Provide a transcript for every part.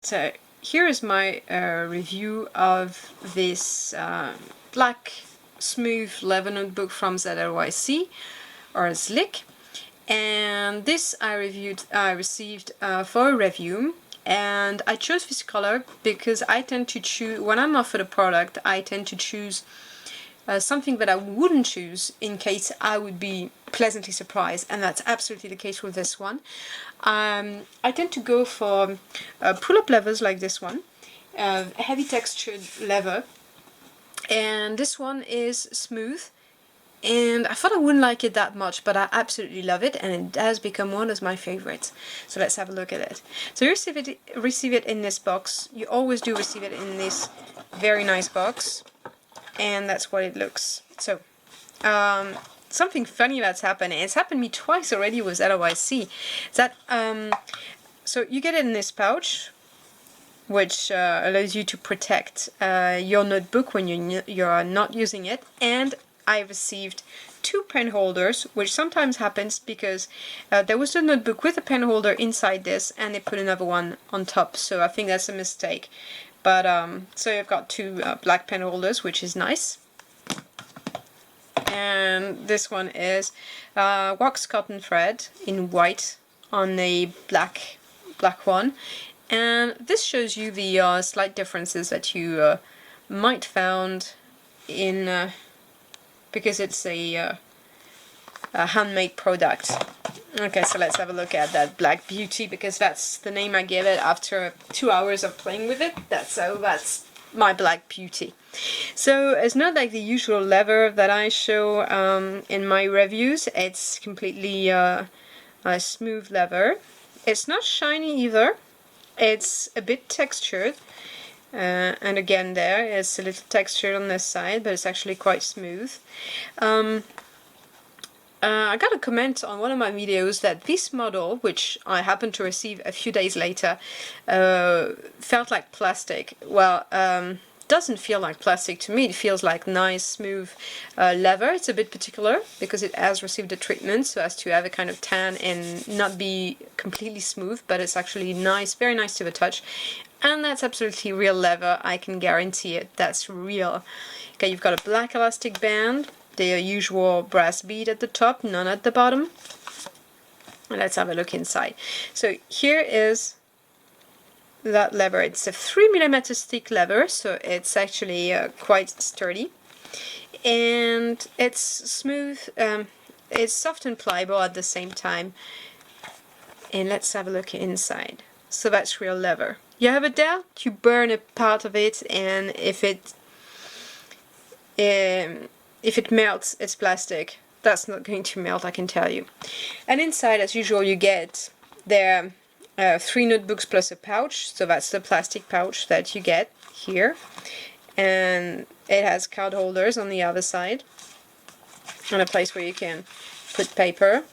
So here is my review of this black smooth leather notebook from ZLYC or ZLYC, and this I received for a review, and I chose this color because I tend to choose, when I'm offered a product, I tend to choose something that I wouldn't choose in case I would be pleasantly surprised, and that's absolutely the case with this one. I tend to go for pull-up levers like this one, heavy textured leather, and this one is smooth, and I thought I wouldn't like it that much, but I absolutely love it, and it has become one of my favorites. So let's have a look at it. So you receive it in this box. You always do receive it in this very nice box, and that's what it looks. So something funny that's happened, and it's happened to me twice already with ZLYC, that so you get it in this pouch, which allows you to protect your notebook when you're not using it, and I received 2 pen holders, which sometimes happens because there was a notebook with a pen holder inside this and they put another one on top, so I think that's a mistake. But so I've got 2 black pen holders, which is nice. And this one is wax cotton thread in white on a black one. And this shows you the slight differences that you might found in because it's a handmade product. Okay, so let's have a look at that Black Beauty, because that's the name I gave it after 2 hours of playing with it. That's my Black Beauty. So it's not like the usual leather that I show in my reviews. It's completely a smooth leather. It's not shiny either. It's a bit textured. And again, there is a little texture on this side, but it's actually quite smooth. I got a comment on one of my videos that this model, which I happened to receive a few days later, felt like plastic. Well, doesn't feel like plastic to me. It feels like nice, smooth leather. It's a bit particular because it has received a treatment so as to have a kind of tan and not be completely smooth, but it's actually nice, very nice to the touch. And that's absolutely real leather, I can guarantee it. That's real. Okay, you've got a black elastic band, the usual brass bead at the top, none at the bottom. And let's have a look inside. So here is that leather. It's a 3mm thick leather, so it's actually quite sturdy. And it's smooth, it's soft and pliable at the same time. And let's have a look inside. So that's real leather. You have a doubt, you burn a part of it, and if it melts, it's plastic. That's not going to melt, I can tell you. And inside, as usual, you get there 3 notebooks plus a pouch. So that's the plastic pouch that you get here, and it has card holders on the other side, and a place where you can put paper.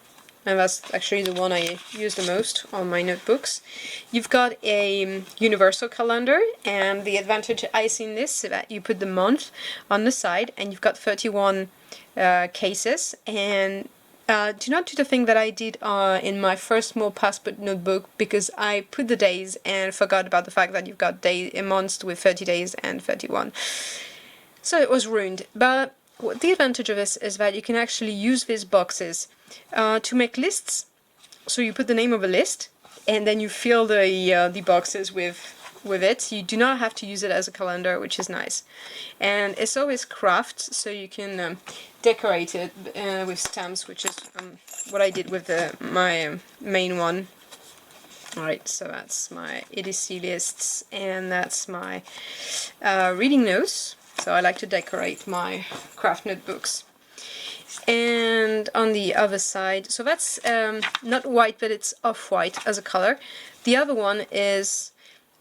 And that's actually the one I use the most on my notebooks. You've got a universal calendar, and the advantage I see in this is that you put the month on the side, and you've got 31 cases. And do not do the thing that I did in my first small passport notebook, because I put the days and forgot about the fact that you've got months with 30 days and 31. So it was ruined. But the advantage of this is that you can actually use these boxes to make lists. So you put the name of a list, and then you fill the boxes with it. You do not have to use it as a calendar, which is nice. And it's always craft, so you can decorate it with stamps, which is what I did with my main one. Alright, so that's my EDC lists, and that's my reading notes. So I like to decorate my craft notebooks. And on the other side, so that's not white, but it's off-white as a color. The other one is,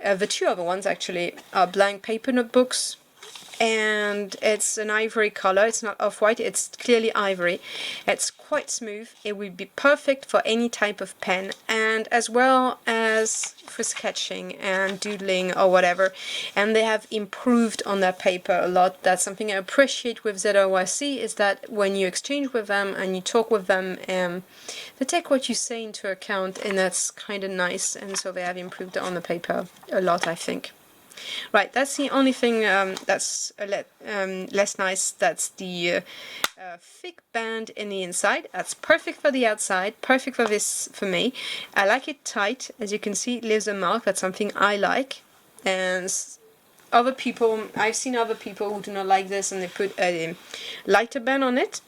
the 2 other ones actually are blank paper notebooks. and it's an ivory color. It's not off-white, it's clearly ivory. It's quite smooth. It would be perfect for any type of pen, and as well as for sketching and doodling or whatever. And they have improved on their paper a lot. That's something I appreciate with ZLYC, is that when you exchange with them and you talk with them, they take what you say into account, and that's kind of nice. And so they have improved on the paper a lot, I think. Right, that's the only thing that's less nice. That's the thick band in the inside. That's perfect for the outside, perfect for this, for me. I like it tight. As you can see, it leaves a mark. That's something I like. And other people, I've seen other people who do not like this, and they put a lighter band on it.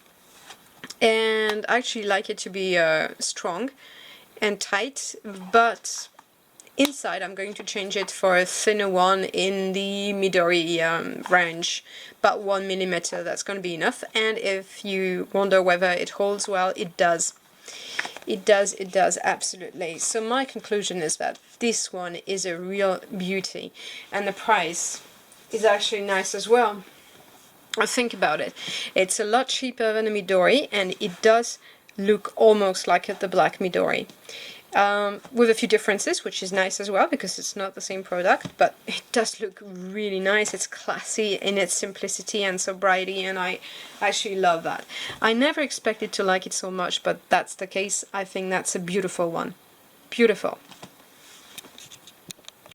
And I actually like it to be strong and tight, but inside I'm going to change it for a thinner one in the Midori range, about 1 millimeter. That's going to be enough. And if you wonder whether it holds well, it does. It does, absolutely. So my conclusion is that this one is a real beauty, and the price is actually nice as well. Think about it. It's a lot cheaper than a Midori, and it does look almost like the black Midori. With a few differences, which is nice as well, because it's not the same product, but it does look really nice. It's classy in its simplicity and sobriety, and I actually love that. I never expected to like it so much, but that's the case. I think that's a beautiful one. Beautiful.